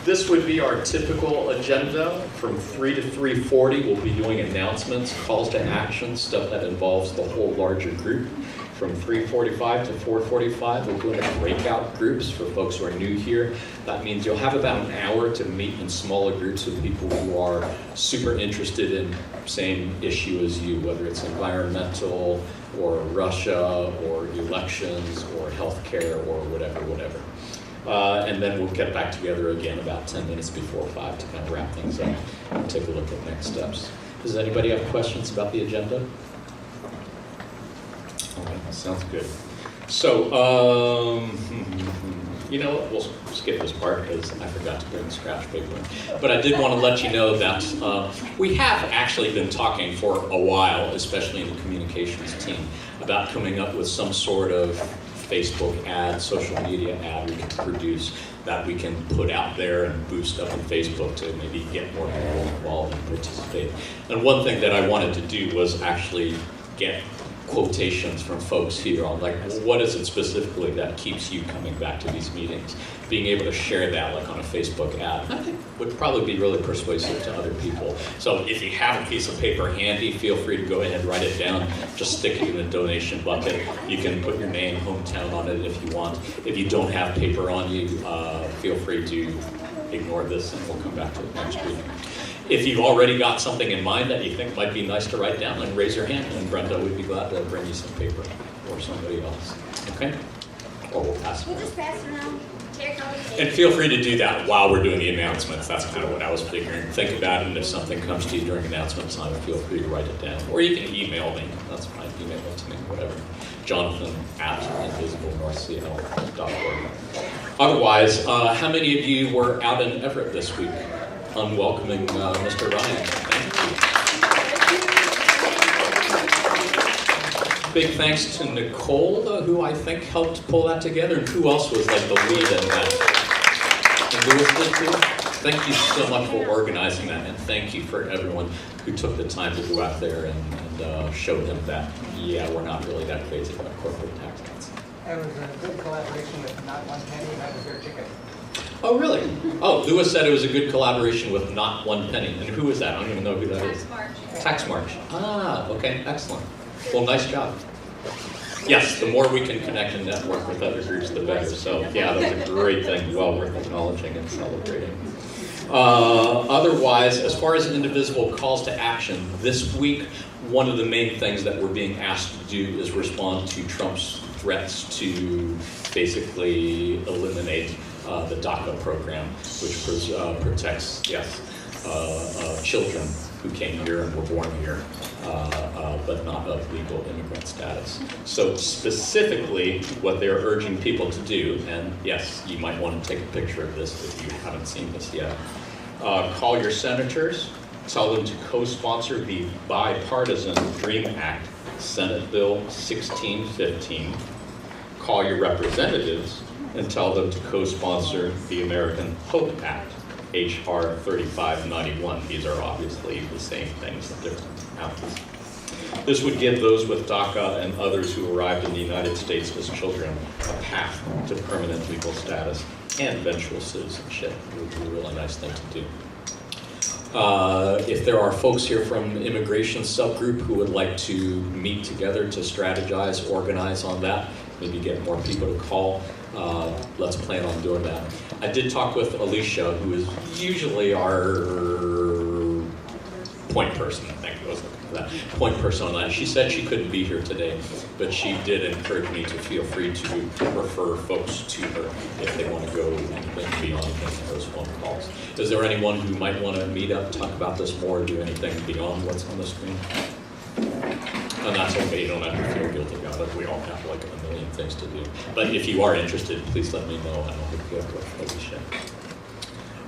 This would be our typical agenda. From 3 to 3:40, we'll be doing announcements, calls to action, stuff that involves the whole larger group. From 3:45 to 4:45, we'll go into breakout groups for folks who are new here. That means you'll have about an hour to meet in smaller groups with people who are super interested in same issue as you, whether it's environmental or Russia or elections or healthcare or whatever. And then we'll get back together again about 10 minutes before 5 to kind of wrap things up and take a look at next steps. Does anybody have questions about the agenda? Okay, that sounds good. So, you know what, we'll skip this part because I forgot to bring the scratch paper. But I did want to let you know that we have actually been talking for a while, especially in the communications team, about coming up with some sort of Facebook ad, social media ad we can produce that we can put out there and boost up on Facebook to maybe get more people involved and participate. And one thing that I wanted to do was actually get quotations from folks here on like, what is it specifically that keeps you coming back to these meetings? Being able to share that like on a Facebook ad, I think would probably be really persuasive to other people. So if you have a piece of paper handy, feel free to go ahead and write it down. Just stick it in the donation bucket. You can put your name, hometown on it if you want. If you don't have paper on you, feel free to ignore this and we'll come back to it next week. If you've already got something in mind that you think might be nice to write down, then raise your hand and Brenda would be glad to bring you some paper or somebody else. Okay? Or we'll pass it around. We'll just pass it around. And feel free to do that while we're doing the announcements. That's kind of what I was figuring. Think about it, and if something comes to you during announcements time, feel free to write it down. Or you can email me. That's fine. Email it to me, whatever. Jonathan@indivisible.org. Otherwise, how many of you were out in Everett this week? Unwelcoming Mr. Ryan. Thank you. Big thanks to Nicole, who I think helped pull that together. And who else was like the lead in that? And Louis did too. Thank you so much for organizing that, and thank you for everyone who took the time to go out there and show them that, yeah, we're not really that crazy about corporate tax cuts. It was a good collaboration with Not One Penny, Not a Fair Ticket. Oh, really? Oh, Louis said it was a good collaboration with Not One Penny. And who is that? I don't even know who that is. Tax March. Ah, okay, excellent. Well, nice job. Yes, the more we can connect and network with other groups, the better. So, yeah, that's a great thing. Well worth acknowledging and celebrating. Otherwise, as far as Indivisible calls to action, this week, one of the main things that we're being asked to do is respond to Trump's threats to basically eliminate the DACA program, which protects, children who came here and were born here, but not of legal immigrant status. So specifically, what they're urging people to do, and yes, you might want to take a picture of this if you haven't seen this yet, call your senators, tell them to co-sponsor the Bipartisan DREAM Act, Senate Bill 1615, call your representatives, and tell them to co-sponsor the American Hope Act, H.R. 3591. These are obviously the same things in different houses. This would give those with DACA and others who arrived in the United States as children a path to permanent legal status and eventual citizenship. It would be a really nice thing to do. If there are folks here from the immigration subgroup who would like to meet together to strategize, organize on that, maybe get more people to call, let's plan on doing that. I did talk with Alicia, who is usually our point person, I think was that point person on that. She said she couldn't be here today, but she did encourage me to feel free to refer folks to her if they want to go anything beyond those phone calls. Is there anyone who might want to meet up, talk about this more, do anything beyond what's on the screen? And that's okay, you don't have to feel guilty about it. We all have like a million things to do. But if you are interested, please let me know and I'll hook you up with Alicia.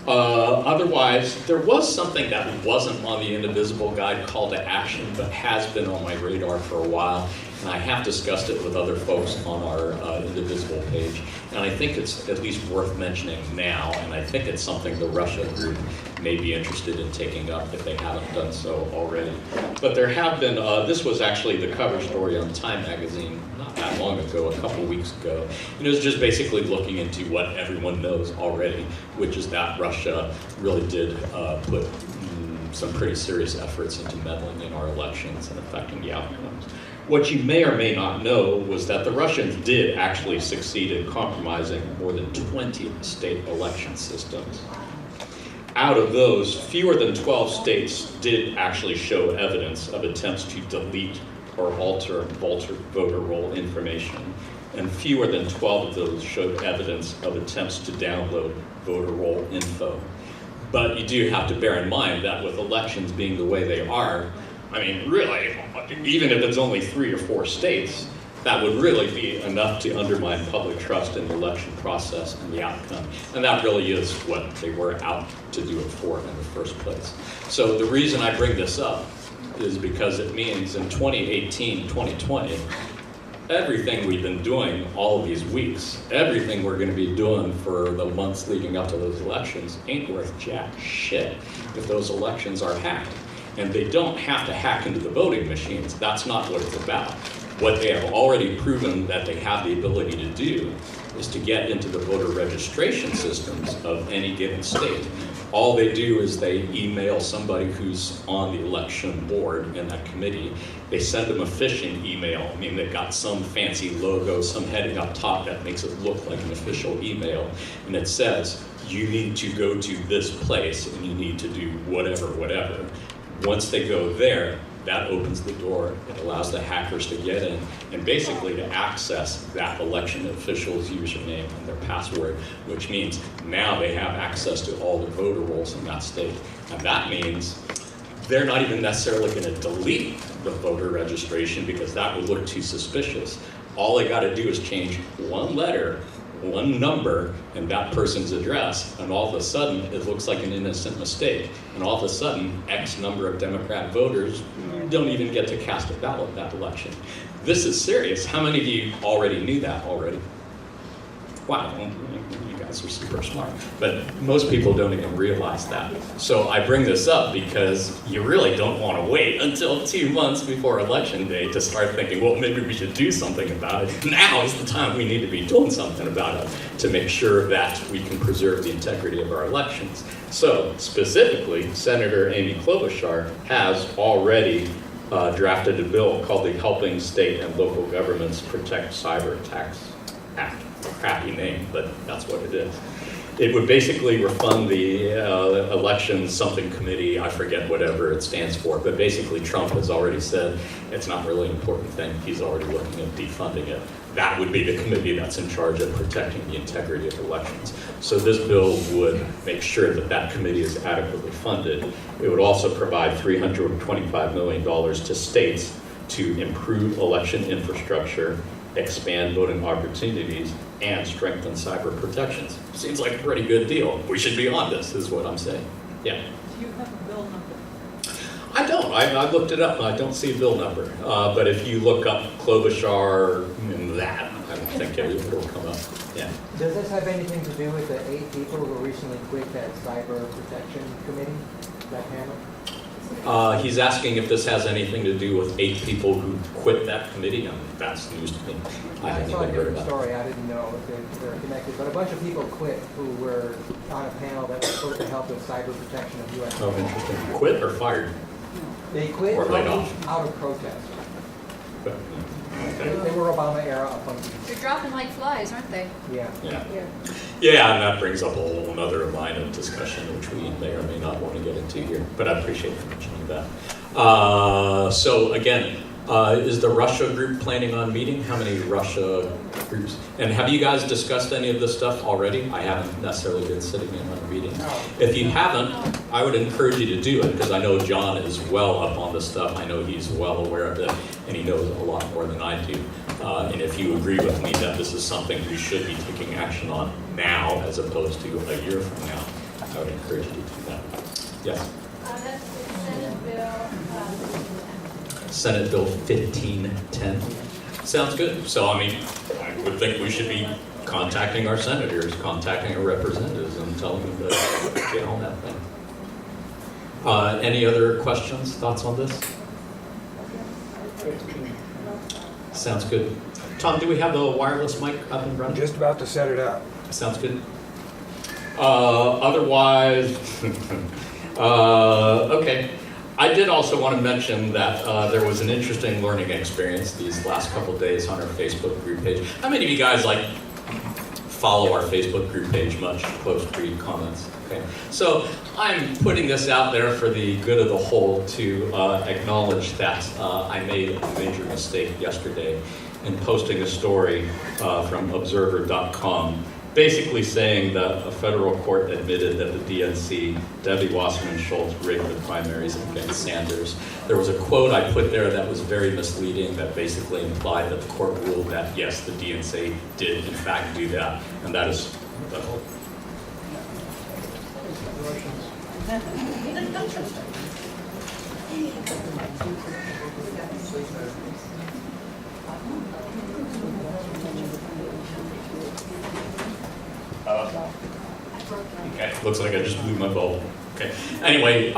Otherwise, there was something that wasn't on the Indivisible Guide call to action, but has been on my radar for a while, and I have discussed it with other folks on our Indivisible page, and I think it's at least worth mentioning now, and I think it's something the Russia group may be interested in taking up if they haven't done so already. But there have been, this was actually the cover story on Time magazine not that long ago, a couple weeks ago. And it was just basically looking into what everyone knows already, which is that Russia really did put some pretty serious efforts into meddling in our elections and affecting the outcomes. What you may or may not know was that the Russians did actually succeed in compromising more than 20 state election systems. Out of those, fewer than 12 states did actually show evidence of attempts to delete or alter voter roll information, and fewer than 12 of those showed evidence of attempts to download voter roll info. But you do have to bear in mind that with elections being the way they are, I mean, really, even if it's only 3 or 4 states, that would really be enough to undermine public trust in the election process and the outcome. And that really is what they were out to do it for in the first place. So the reason I bring this up is because it means in 2018, 2020, everything we've been doing all of these weeks, everything we're going to be doing for the months leading up to those elections ain't worth jack shit if those elections are hacked. And they don't have to hack into the voting machines. That's not what it's about. What they have already proven that they have the ability to do is to get into the voter registration systems of any given state. All they do is they email somebody who's on the election board in that committee. They send them a phishing email. I mean, they've got some fancy logo, some heading up top that makes it look like an official email. And it says, you need to go to this place and you need to do whatever. Once they go there, that opens the door. It allows the hackers to get in and basically to access that election official's username and their password, which means now they have access to all the voter rolls in that state. And that means they're not even necessarily going to delete the voter registration because that would look too suspicious. All they got to do is change one letter, one number, and that person's address, and all of a sudden it looks like an innocent mistake. And all of a sudden, X number of Democrat voters don't even get to cast a ballot that election. This is serious. How many of you already knew that already? Wow, you guys are super smart. But most people don't even realize that. So I bring this up because you really don't want to wait until 2 months before election day to start thinking, well, maybe we should do something about it. Now is the time we need to be doing something about it to make sure that we can preserve the integrity of our elections. So specifically, Senator Amy Klobuchar has already drafted a bill called the Helping State and Local Governments Protect Cyber Attacks Act. Crappy name, but that's what it is. It would basically refund the election something committee, I forget whatever it stands for, but basically Trump has already said it's not really an important thing. He's already looking at defunding it. That would be the committee that's in charge of protecting the integrity of elections. So this bill would make sure that that committee is adequately funded. It would also provide $325 million to states to improve election infrastructure, expand voting opportunities, and strengthen cyber protections. Seems like a pretty good deal. We should be on this, is what I'm saying. Yeah. Do you have a bill number? I don't. I looked it up. I don't see a bill number. But if you look up Klobuchar and that, I don't think it'll come up. Yeah. Does this have anything to do with the 8 people who recently quit that cyber protection committee, that panel? He's asking if this has anything to do with 8 people who quit that committee. That's news to me. I I hadn't saw a even heard different about it. story. I didn't know if they're connected, but a bunch of people quit who were on a panel that was supposed to help with cyber protection of U.S. Oh, interesting. Quit or fired? They quit Or laid off. out of protest. But, They were Obama era appointees. They're dropping like flies, aren't they? Yeah. yeah. Yeah. Yeah, and that brings up a whole other line of discussion, which we may or may not want to get into here, but I appreciate you mentioning that. So again, is the Russia group planning on meeting? How many Russia groups? And have you guys discussed any of this stuff already? I haven't necessarily been sitting in on a meeting. If you haven't, I would encourage you to do it, because I know John is well up on this stuff. I know he's well aware of it, and he knows a lot more than I do. And if you agree with me that this is something we should be taking action on now as opposed to a year from now, I would encourage you to do that. Yes? That's the Senate bill. Senate Bill 1510. Sounds good. So, I mean, I would think we should be contacting our senators, contacting our representatives, and telling them to get on that thing. Any other questions, thoughts on this? Sounds good. Tom, do we have the wireless mic up and running? Just about to set it up. Sounds good. Otherwise, okay. I did also want to mention that there was an interesting learning experience these last couple days on our Facebook group page. How many of you guys follow our Facebook group page much? Post, read, comments. Okay. So I'm putting this out there for the good of the whole to acknowledge that I made a major mistake yesterday in posting a story from Observer.com, basically saying that a federal court admitted that the DNC, Debbie Wasserman Schultz, rigged the primaries against Sanders. There was a quote I put there that was very misleading that basically implied that the court ruled that, yes, the DNC did in fact do that, and that is okay, looks like I just blew my bulb. Okay. Anyway,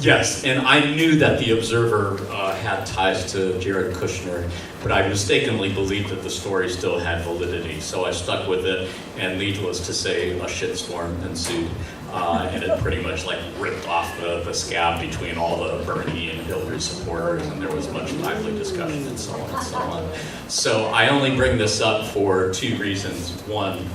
yes, and I knew that the Observer had ties to Jared Kushner, but I mistakenly believed that the story still had validity, so I stuck with it, and needless to say, a shitstorm ensued, and it pretty much ripped off the scab between all the Bernie and Hillary supporters, and there was much lively discussion and so on and so on. So I only bring this up for two reasons. One,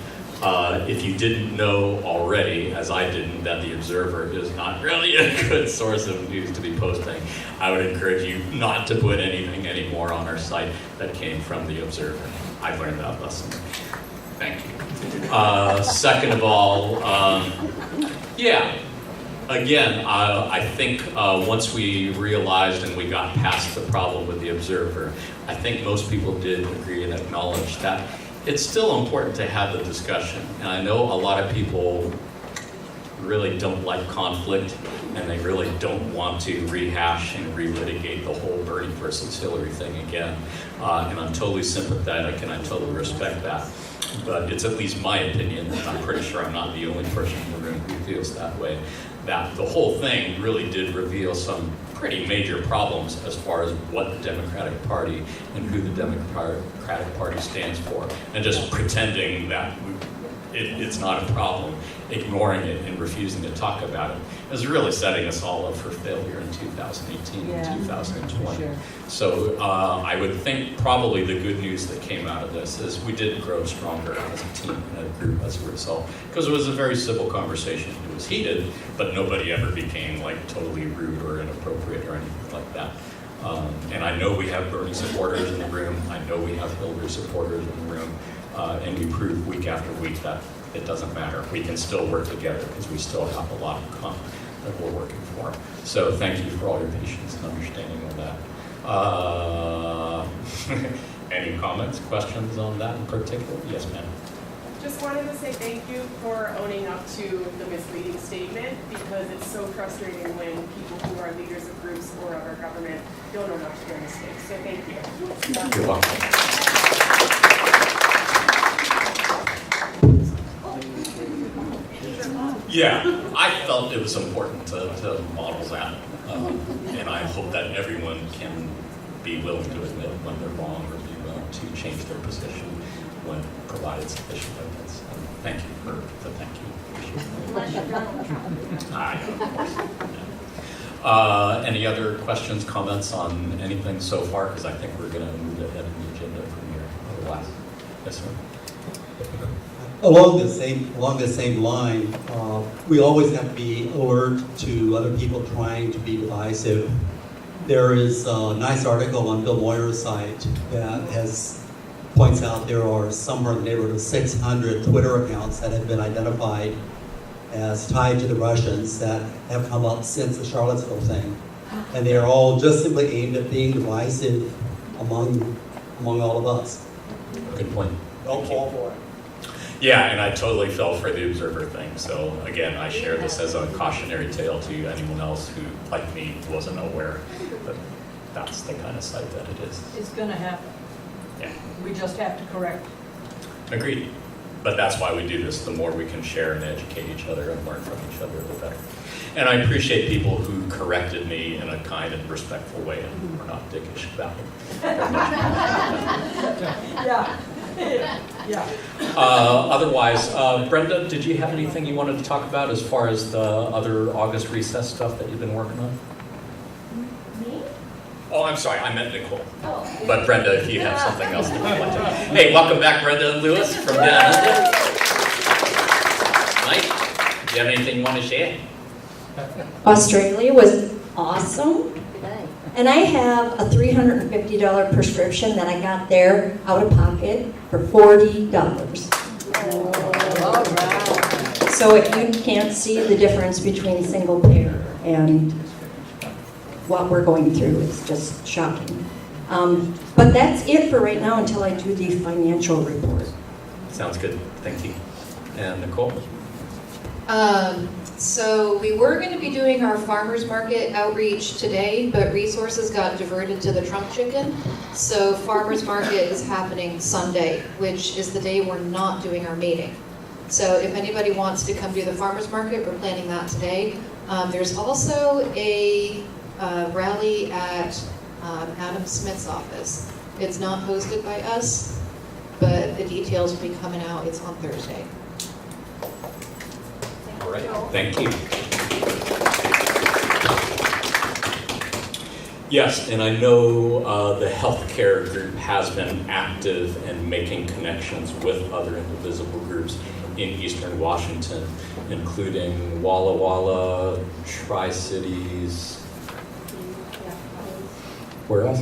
if you didn't know already, as I didn't, that the Observer is not really a good source of news to be posting, I would encourage you not to put anything anymore on our site that came from the Observer. I learned that lesson. Thank you. Second of all, yeah, again, I think once we realized and we got past the problem with the Observer, I think most people did agree and acknowledge that it's still important to have the discussion. And I know a lot of people really don't like conflict, and they really don't want to rehash and relitigate the whole Bernie versus Hillary thing again. And I'm totally sympathetic, and I totally respect that. But it's at least my opinion, and I'm pretty sure I'm not the only person in the room who feels that way, that the whole thing really did reveal some pretty major problems as far as what the Democratic Party and who the Democratic Party stands for. And just pretending that it's not a problem, ignoring it and refusing to talk about it, is really setting us all up for failure in 2018 and 2020. Sure. So I would think probably the good news that came out of this is we did grow stronger as a team and a group as a result, because it was a very civil conversation. It was heated, but nobody ever became totally rude or inappropriate or anything like that. And I know we have Bernie supporters in the room. I know we have Hillary supporters in the room. And we prove week after week that it doesn't matter. We can still work together because we still have a lot of common that we're working for. So thank you for all your patience and understanding of that. Any comments, questions on that in particular? Yes, ma'am. Just wanted to say thank you for owning up to the misleading statement, because it's so frustrating when people who are leaders of groups or of our government don't own up to their mistakes. So thank you. You're welcome. Yeah, I felt it was important to model that, and I hope that everyone can be willing to admit when they're wrong or be willing to change their position when provided sufficient evidence. And thank you for the thank you. Any other questions, comments on anything so far? Because I think we're going to move ahead in the agenda from here. Otherwise, yes, sir. Along the same line, we always have to be alert to other people trying to be divisive. There is a nice article on Bill Moyer's site that points out there are somewhere in the neighborhood of 600 Twitter accounts that have been identified as tied to the Russians that have come up since the Charlottesville thing, and they are all just simply aimed at being divisive among all of us. Good point. Don't fall for it. Yeah, and I totally fell for the Observer thing. So again, I share this as a cautionary tale to anyone else who, like me, wasn't aware. But that's the kind of site that it is. It's going to happen. Yeah. We just have to correct Agreed. But that's why we do this. The more we can share and educate each other and learn from each other, the better. And I appreciate people who corrected me in a kind and respectful way and were not dickish about it. Yeah. Otherwise, Brenda, did you have anything you wanted to talk about as far as the other August recess stuff that you've been working on? Me? Oh, I'm sorry, I meant Nicole. Oh. But Brenda, if you have something else that you'd like to. Hey, welcome back, Brenda and Lewis from down under. Mike, do you have anything you want to share? Australia was awesome. And I have a $350 prescription that I got there out of pocket for $40. All right. So if you can't see the difference between single payer and what we're going through, it's just shocking. But that's it for right now until I do the financial report. Sounds good, thank you. And Nicole? So we were going to be doing our farmers market outreach today, but resources got diverted to the Trump chicken. So farmers market is happening Sunday, which is the day we're not doing our meeting. So if anybody wants to come do the farmers market, we're planning that today. There's also a rally at Adam Smith's office. It's not hosted by us, but the details will be coming out. It's on Thursday. All right, thank you. Yes, and I know the healthcare group has been active in making connections with other Indivisible groups in Eastern Washington, including Walla Walla, Tri-Cities. Where else?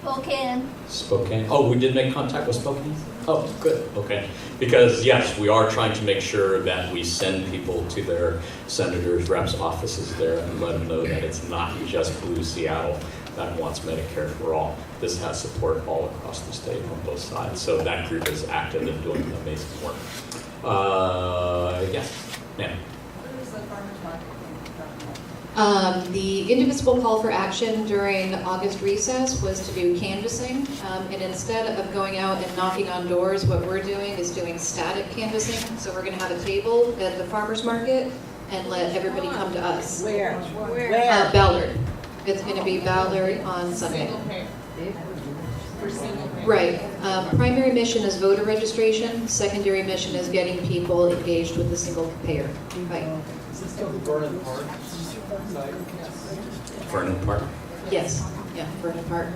Spokane. Spokane. Oh, we did make contact with Spokane? Oh, good, okay. Because yes, we are trying to make sure that we send people to their senators, reps' offices there and let them know that it's not just Blue Seattle that wants Medicare for all. This has support all across the state on both sides. So that group is active and doing amazing work. Yes, ma'am. The Indivisible call for action during August recess was to do canvassing, and instead of going out and knocking on doors, what we're doing is doing static canvassing. So we're going to have a table at the farmers market and let everybody come to us. Where? Ballard. It's going to be Ballard on Sunday. Right. Primary mission is voter registration. Secondary mission is getting people engaged with the single payer. Right. Is this still the Vernon Park site? Vernon Park. Yes. Yeah. Vernon Park.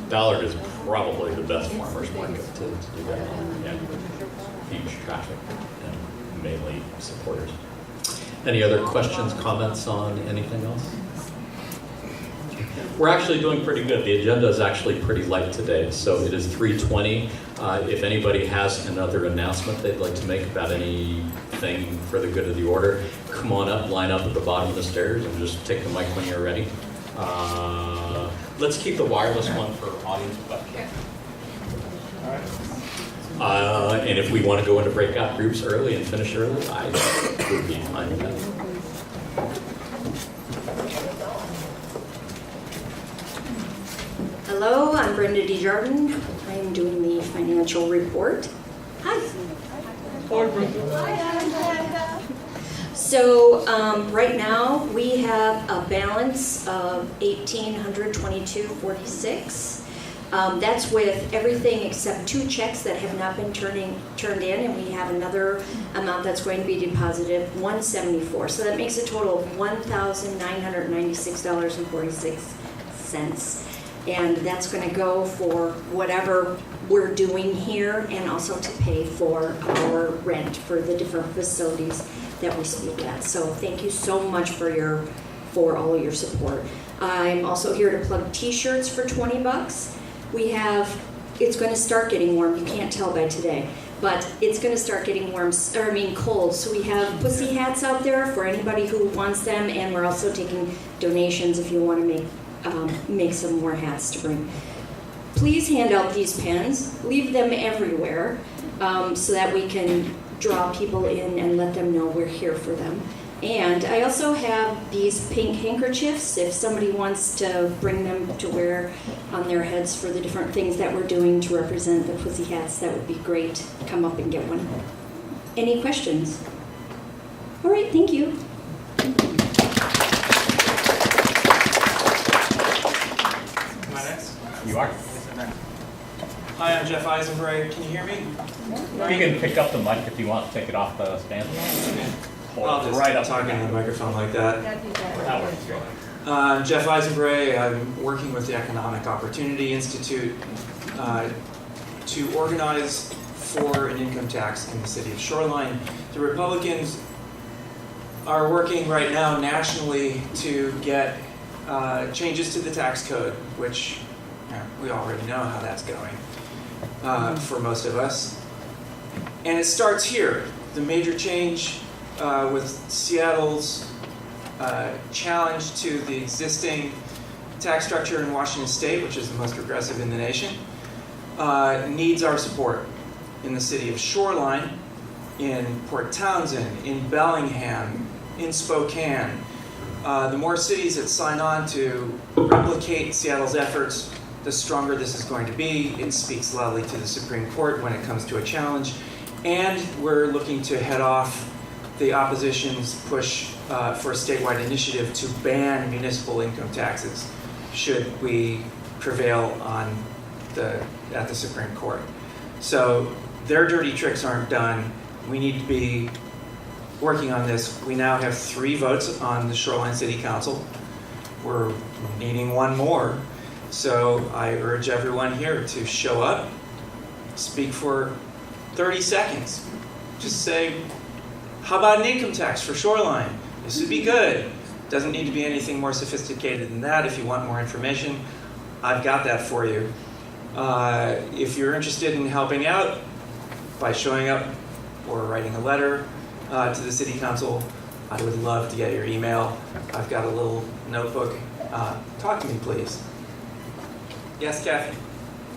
Ballard is probably the best farmer's market to do that. Yeah. Huge traffic and mainly supporters. Any other questions, comments on anything else? We're actually doing pretty good. The agenda is actually pretty light today, so it is 3:20. If anybody has another announcement they'd like to make about anything for the good of the order, come on up, line up at the bottom of the stairs, and just take the mic when you're ready. Let's keep the wireless one for audience questions. And if we want to go into breakout groups early and finish early, I would be fine with that. Hello, I'm Brenda Desjardins. I'm doing the financial report. Hi. So right now we have a balance of $1,822.46. That's with everything except 2 checks that have not been turned in, and we have another amount that's going to be deposited, $174. So that makes a total of $1,996.46. And that's going to go for whatever we're doing here and also to pay for our rent for the different facilities that we speak at. So thank you so much for all of your support. I'm also here to plug t-shirts for $20. It's going to start getting warm. You can't tell by today, but it's going to start getting cold. So we have pussy hats out there for anybody who wants them, and we're also taking donations if you want to make some more hats to bring. Please hand out these pens. Leave them everywhere so that we can draw people in and let them know we're here for them. And I also have these pink handkerchiefs. If somebody wants to bring them to wear on their heads for the different things that we're doing to represent the pussy hats, that would be great. Come up and get one. Any questions? All right, thank you. Am I next? You are. Hi, I'm Jeff Eisenberg. Can you hear me? You can pick up the mic if you want to take it off the stand. I'll just Right up talk into the microphone like that. That works great. I'm Jeff Eisenberg. I'm working with the Economic Opportunity Institute to organize for an income tax in the city of Shoreline. The Republicans are working right now nationally to get changes to the tax code, which we already know how that's going for most of us. And it starts here. The major change with Seattle's challenge to the existing tax structure in Washington State, which is the most progressive in the nation, needs our support in the city of Shoreline, in Port Townsend, in Bellingham, in Spokane. The more cities that sign on to replicate Seattle's efforts, the stronger this is going to be. It speaks loudly to the Supreme Court when it comes to a challenge. And we're looking to head off the opposition's push for a statewide initiative to ban municipal income taxes should we prevail at the Supreme Court. So their dirty tricks aren't done. We need to be working on this. We now have 3 votes on the Shoreline City Council. We're needing one more. So I urge everyone here to show up, speak for 30 seconds. Just say, how about an income tax for Shoreline? This would be good. Doesn't need to be anything more sophisticated than that. If you want more information, I've got that for you. If you're interested in helping out by showing up or writing a letter to the City Council, I would love to get your email. I've got a little notebook. Talk to me, please. Yes, Kathy?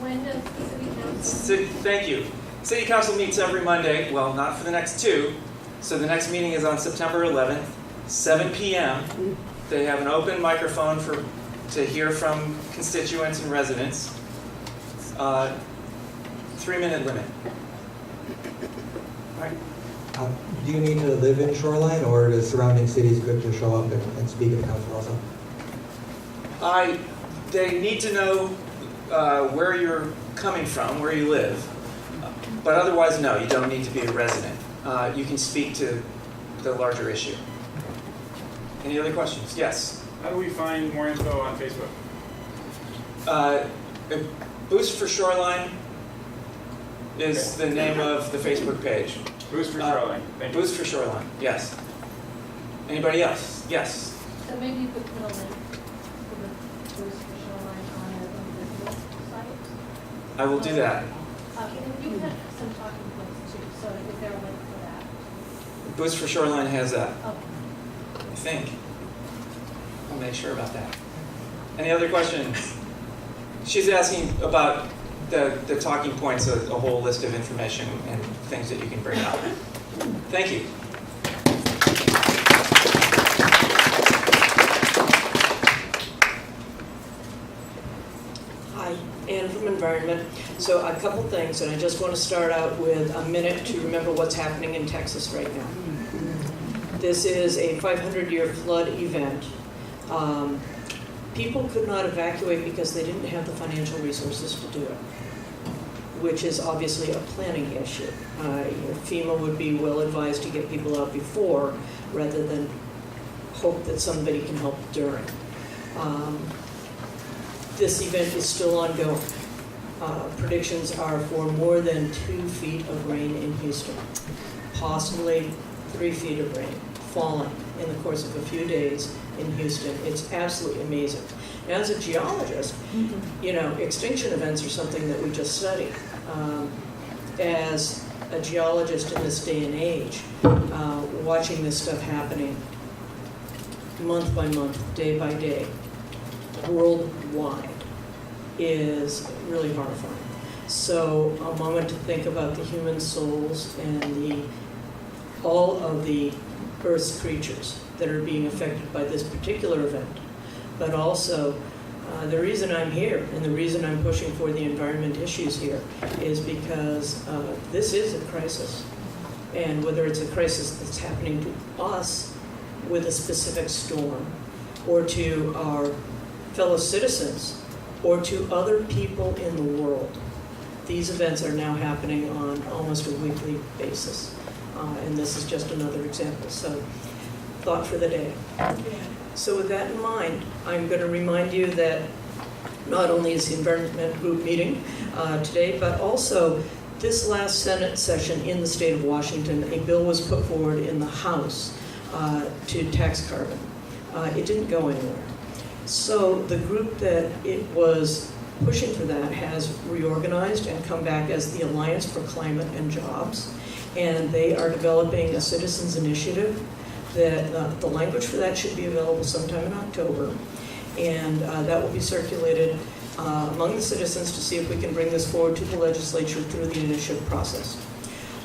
When does the city council? Thank you. City Council meets every Monday. Well, not for the next 2. So the next meeting is on September 11th, 7 p.m. They have an open microphone to hear from constituents and residents. 3-minute limit. All right. Do you need to live in Shoreline, or the surrounding cities good to show up and speak at the council also? They need to know where you're coming from, where you live. But otherwise, no, you don't need to be a resident. You can speak to the larger issue. Any other questions? Yes? How do we find more info on Facebook? Boost for Shoreline is the name of the Facebook page. Boost for Shoreline. Thank you. Boost for Shoreline, yes. Anybody else? Yes? So maybe you could put a link for the Boost for Shoreline on the Indivisible site? I will do that. You had some talking points too, so is there a link for that? Boost for Shoreline has that, Oh, I think. I'll make sure about that. Any other questions? She's asking about the talking points, a whole list of information and things that you can bring up. Thank you. Hi, Ann from Environment. So a couple things, and I just want to start out with a minute to remember what's happening in Texas right now. This is a 500-year flood event. People could not evacuate because they didn't have the financial resources to do it, which is obviously a planning issue. FEMA would be well advised to get people out before rather than hope that somebody can help during. This event is still ongoing. Predictions are for more than 2 feet of rain in Houston, possibly 3 feet of rain falling in the course of a few days in Houston. It's absolutely amazing. As a geologist, you know, extinction events are something that we just study. As a geologist in this day and age, watching this stuff happening month by month, day by day, worldwide, is really horrifying. So a moment to think about the human souls and all of the Earth's creatures that are being affected by this particular event. But also, the reason I'm here and the reason I'm pushing for the environment issues here is because this is a crisis. And whether it's a crisis that's happening to us with a specific storm, or to our fellow citizens, or to other people in the world, these events are now happening on almost a weekly basis. And this is just another example. So, thought for the day. So with that in mind, I'm going to remind you that not only is the Environment Group meeting today, but also this last Senate session in the state of Washington, a bill was put forward in the House to tax carbon. It didn't go anywhere. So the group that it was pushing for that has reorganized and come back as the Alliance for Climate and Jobs. And they are developing a citizens initiative that the language for that should be available sometime in October. And that will be circulated among the citizens to see if we can bring this forward to the legislature through the initiative process.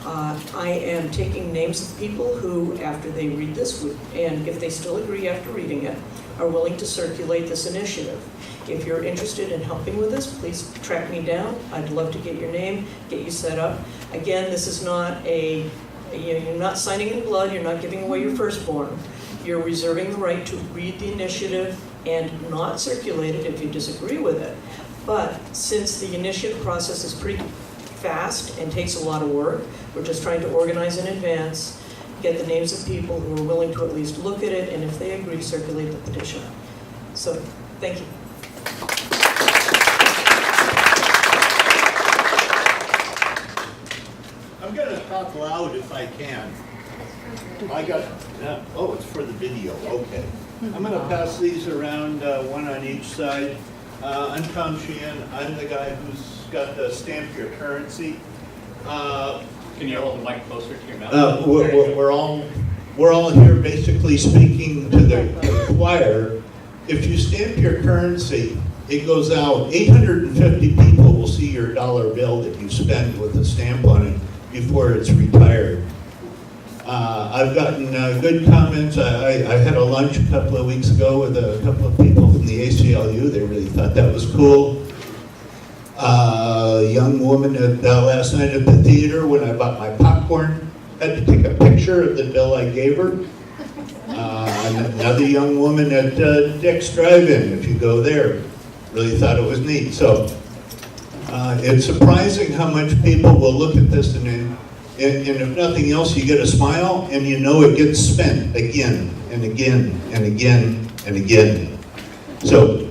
I am taking names of people who, after they read this, and if they still agree after reading it, are willing to circulate this initiative. If you're interested in helping with this, please track me down. I'd love to get your name, get you set up. Again, this is not you're not signing in blood, you're not giving away your firstborn. You're reserving the right to read the initiative and not circulate it if you disagree with it. But since the initiative process is pretty fast and takes a lot of work, we're just trying to organize in advance, get the names of people who are willing to at least look at it, and if they agree, circulate the petition. So, thank you. I'm going to talk loud if I can. It's for the video, okay. I'm going to pass these around, one on each side. I'm Tom Sheehan. I'm the guy who's got the Stamp Your Currency. Can you hold the mic closer to your mouth? We're all here basically speaking to the choir. If you stamp your currency, it goes out. 850 people will see your dollar bill that you spend with a stamp on it before it's retired. I've gotten good comments. I had a lunch a couple of weeks ago with a couple of people from the ACLU. They really thought that was cool. A young woman last night at the theater, when I bought my popcorn, had to take a picture of the bill I gave her. Another young woman at Dick's Drive-In, if you go there, really thought it was neat. So it's surprising how much people will look at this and if nothing else, you get a smile and you know it gets spent again and again and again and again. So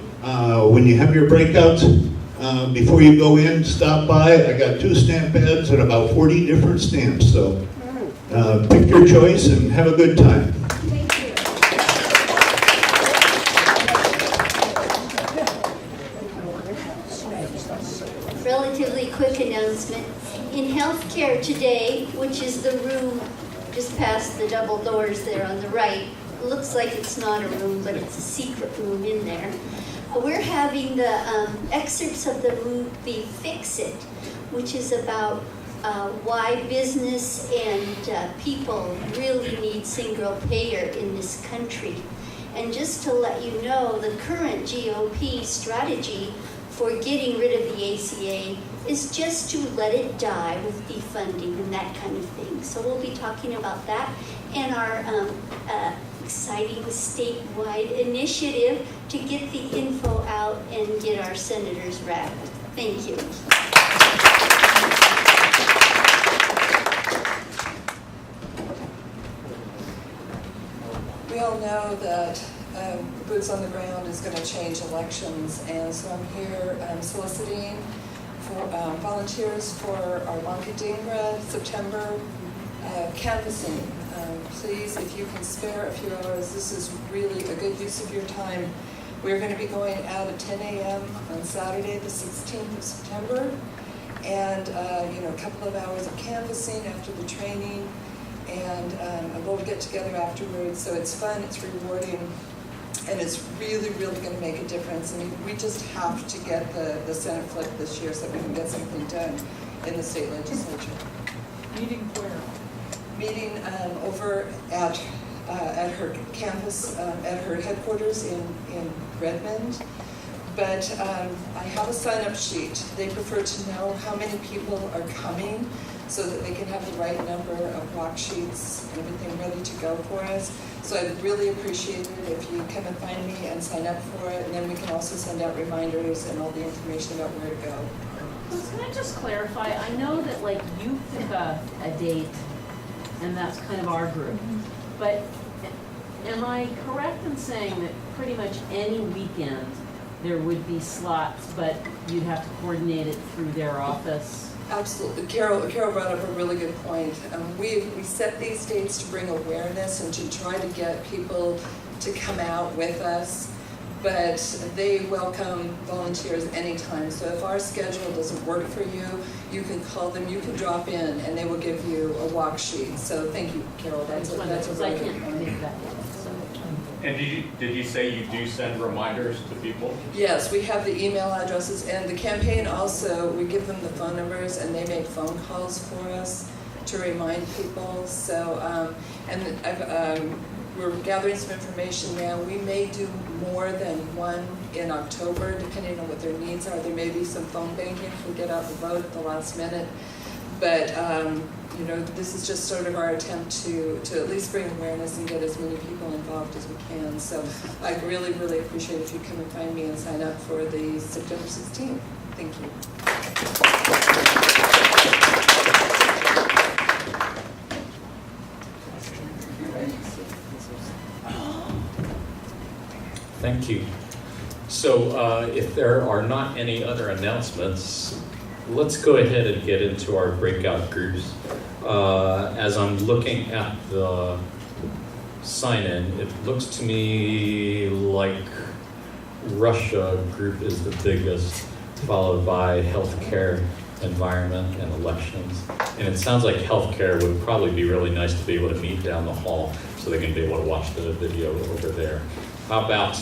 when you have your breakouts, before you go in, stop by. I got 2 stamp pads and about 40 different stamps. So pick your choice and have a good time. Relatively quick announcement. In healthcare today, which is the room just past the double doors there on the right, it looks like it's not a room, but it's a secret room in there. We're having the excerpts of the movie Fix It, which is about why business and people really need single payer in this country. And just to let you know, the current GOP strategy for getting rid of the ACA is just to let it die with defunding and that kind of thing. So we'll be talking about that and our exciting statewide initiative to get the info out and get our senators wrapped. Thank you. We all know that boots on the ground is going to change elections, and so I'm here soliciting for volunteers for our Wankadingra September canvassing. Please, if you can spare a few hours, this is really a good use of your time. We're going to be going out at 10 a.m. on Saturday, the 16th of September, and a couple of hours of canvassing after the training, and we'll get together afterwards. So it's fun, it's rewarding, and it's really, really going to make a difference. I mean, we just have to get the Senate flipped this year so we can get something done in the state legislature. Meeting where? Meeting over at at her campus, at her headquarters in Redmond. But I have a sign-up sheet. They prefer to know how many people are coming so that they can have the right number of walk sheets and everything ready to go for us. So I'd really appreciate it if you come and find me and sign up for it, and then we can also send out reminders and all the information about where to go. So can I just clarify? I know that like you pick a date, and that's kind of our group. But am I correct in saying that pretty much any weekend there would be slots, but you'd have to coordinate it through their office? Absolutely. Carol brought up a really good point. We set these dates to bring awareness and to try to get people to come out with us, but they welcome volunteers anytime. So if our schedule doesn't work for you, you can call them, you can drop in, and they will give you a walk sheet. So thank you, Carol. That's a really good point. Make that yet, so. And did you say you do send reminders to people? Yes, we have the email addresses, and the campaign also, we give them the phone numbers, and they make phone calls for us to remind people. So, we're gathering some information now. We may do more than one in October, depending on what their needs are. There may be some phone banking if we get out the vote at the last minute. But you know, this is just sort of our attempt to at least bring awareness and get as many people involved as we can. So I'd really, really appreciate if you come and find me and sign up for the September 16th. Thank you. Thank you. So if there are not any other announcements, let's go ahead and get into our breakout groups. As I'm looking at the sign-in, it looks to me like Russia group is the biggest, followed by healthcare, environment, and elections. And it sounds like healthcare would probably be really nice to be able to meet down the hall so they can be able to watch the video over there. How about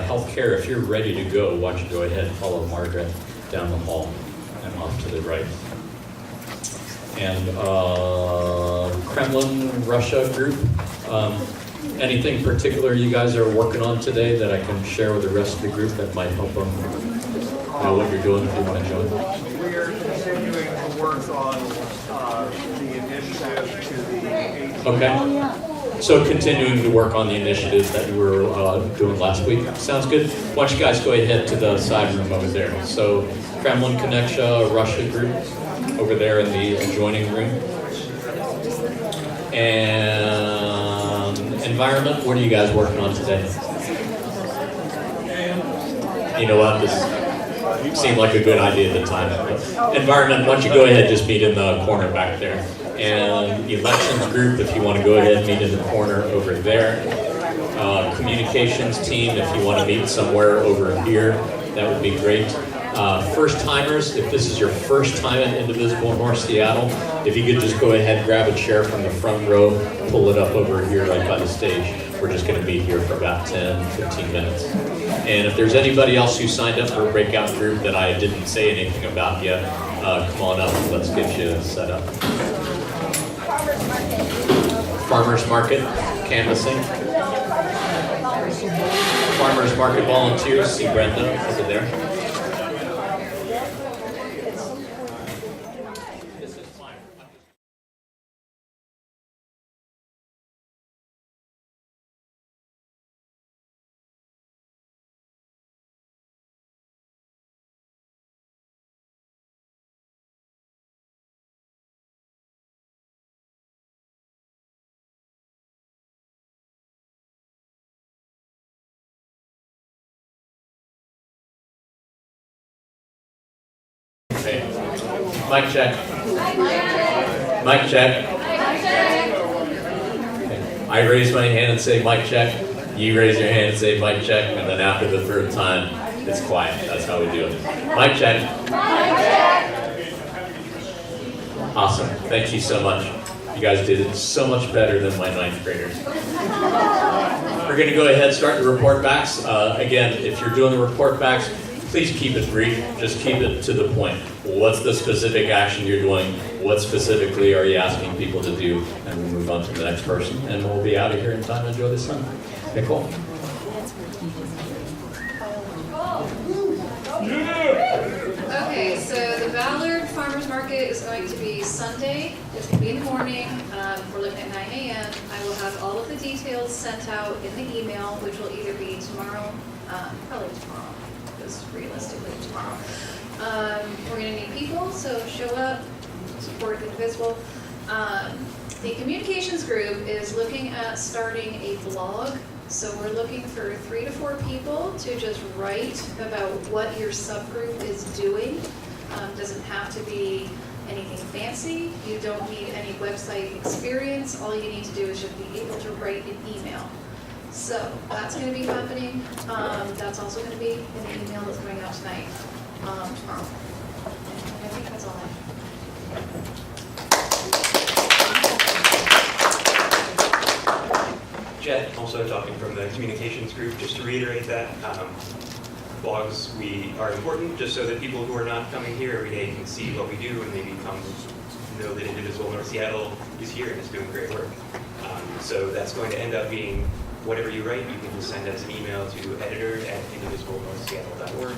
healthcare? If you're ready to go, why don't you go ahead and follow Margaret down the hall and off to the right. And Kremlin, Russia group, anything particular you guys are working on today that I can share with the rest of the group that might help them know what you're doing if you want to join? We are continuing to work on the initiative to the 18th. Okay. So continuing to work on the initiatives that you were doing last week. Sounds good. Why don't you guys go ahead to the side room over there. So Kremlin Connection, Russia group over there in the adjoining room. And environment, what are you guys working on today? You know what, this seemed like a good idea at the time. Environment, why don't you go ahead, just meet in the corner back there. And the elections group, if you want to go ahead, meet in the corner over there. Communications team, if you want to meet somewhere over here, that would be great. First timers, if this is your first time at Indivisible North Seattle, if you could just go ahead, grab a chair from the front row, pull it up over here right by the stage. We're just going to be here for about 10, 15 minutes. And if there's anybody else who signed up for a breakout group that I didn't say anything about yet, come on up and let's get you set up. Farmers Market, canvassing. Farmers Market volunteers, see Brenda over there. Okay. Mic check. Mic check. Okay. I raise my hand and say mic check. You raise your hand and say mic check. And then after the third time, it's quiet. That's how we do it. Mic check. Awesome. Thank you so much. You guys did it so much better than my ninth graders. We're going to go ahead and start the report backs. Again, if you're doing the report backs, please keep it brief. Just keep it to the point. what's the specific action you're doing? What specifically are you asking people to do? And we'll move on to the next person, and we'll be out of here in time to enjoy the sun. Okay, cool. Okay, so the Ballard Farmers Market is going to be Sunday. It's going to be in the morning. We're looking at 9 a.m. I will have all of the details sent out in the email, which will either be tomorrow, probably tomorrow, because realistically tomorrow. We're going to need people, so show up, support Indivisible. The communications group is looking at starting a blog. So we're looking for 3 to 4 people to just write about what your subgroup is doing. Doesn't have to be anything fancy. You don't need any website experience. All you need to do is just be able to write an email. So that's going to be happening. That's also going to be in the email that's going out tonight, tomorrow. I think that's all I have. Jet, also talking from the communications group, just to reiterate that, blogs are important just so that people who are not coming here every day can see what we do and maybe come know that Indivisible North Seattle is here and is doing great work. So that's going to end up being whatever you write, you can just send as an email to editor@indivisiblenorthseattle.org.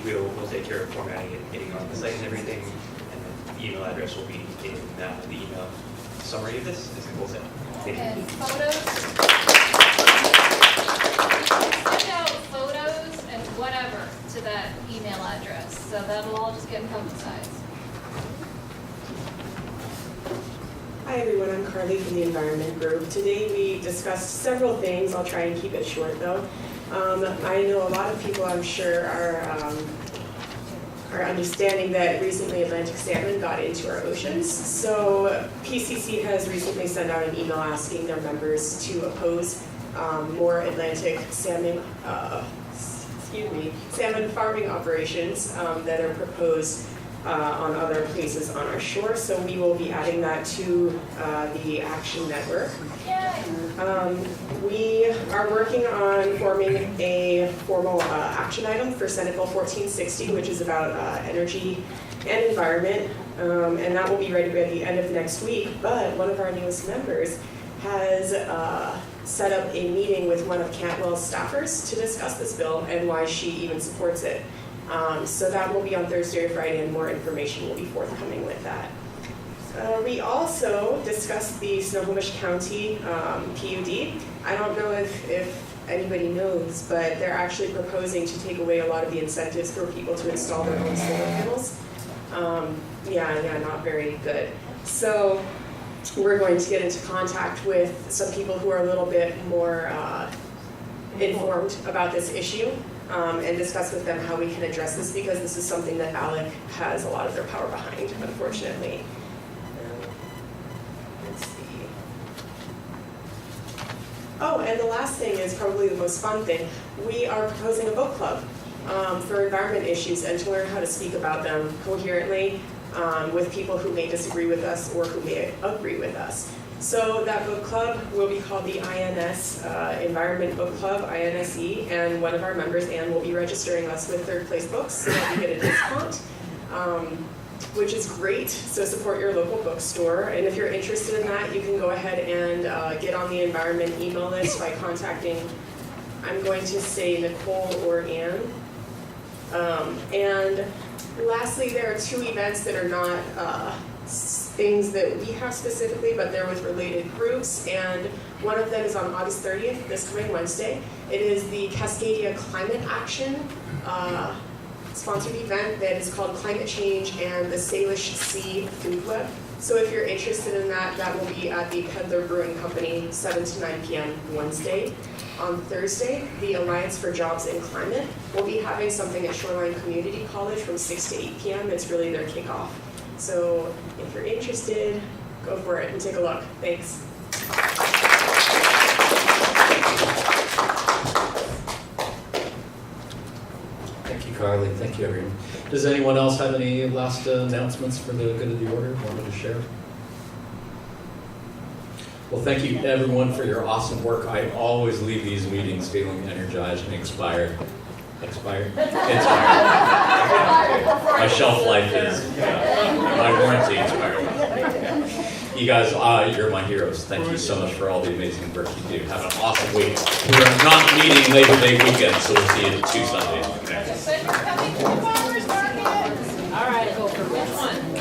We'll take care of formatting and getting on the site and everything, and the email address will be in the email summary of this, as Nicole said. And photos. Send out photos and whatever to that email address, so that'll all just get publicized. Hi everyone, I'm Carly from the Environment Group. Today we discussed several things. I'll try and keep it short though. I know a lot of people, I'm sure, are understanding that recently Atlantic salmon got into our oceans. So PCC has recently sent out an email asking their members to oppose more Atlantic salmon, salmon farming operations that are proposed on other places on our shore. So we will be adding that to the Action Network. We are working on forming a formal action item for Senate Bill 1460, which is about energy and environment, and that will be ready at the end of next week. But one of our newest members has set up a meeting with one of Cantwell's staffers to discuss this bill and why she even supports it. So that will be on Thursday or Friday, and more information will be forthcoming with that. We also discussed the Snohomish County PUD. I don't know if anybody knows, but they're actually proposing to take away a lot of the incentives for people to install their own solar panels. Yeah, not very good. So we're going to get into contact with some people who are a little bit more informed about this issue and discuss with them how we can address this, because this is something that ALEC has a lot of their power behind, unfortunately. Let's see. Oh, and the last thing is probably the most fun thing. We are proposing a book club for environment issues and to learn how to speak about them coherently with people who may disagree with us or who may agree with us. So that book club will be called the INS Environment Book Club, INSE, and one of our members, Anne, will be registering us with third place books so that we get a discount, which is great. So support your local bookstore. And if you're interested in that, you can go ahead and get on the environment email list by contacting, I'm going to say Nicole or Anne. And lastly, there are 2 events that are not things that we have specifically, but they're with related groups, and one of them is on August 30th, this coming Wednesday. It is the Cascadia Climate Action sponsored event that is called Climate Change and the Salish Sea Food Web. So if you're interested in that, that will be at the Peddler Brewing Company, 7 to 9 p.m. Wednesday. On Thursday, the Alliance for Jobs and Climate will be having something at Shoreline Community College from 6 to 8 p.m. It's really their kickoff. So if you're interested, go for it and take a look. Thanks. Thank you, Carly. Thank you, everyone. Does anyone else have any last announcements for the good of the order wanted to share? Well, thank you, everyone, for your awesome work. I always leave these meetings feeling energized and inspired. Expired? Expired. My shelf life is, my warranty expired. You guys, you're my heroes. Thank you so much for all the amazing work you do. Have an awesome week. We're not meeting Labor Day weekend, so we'll see you 2 Sundays. All right, go for which one?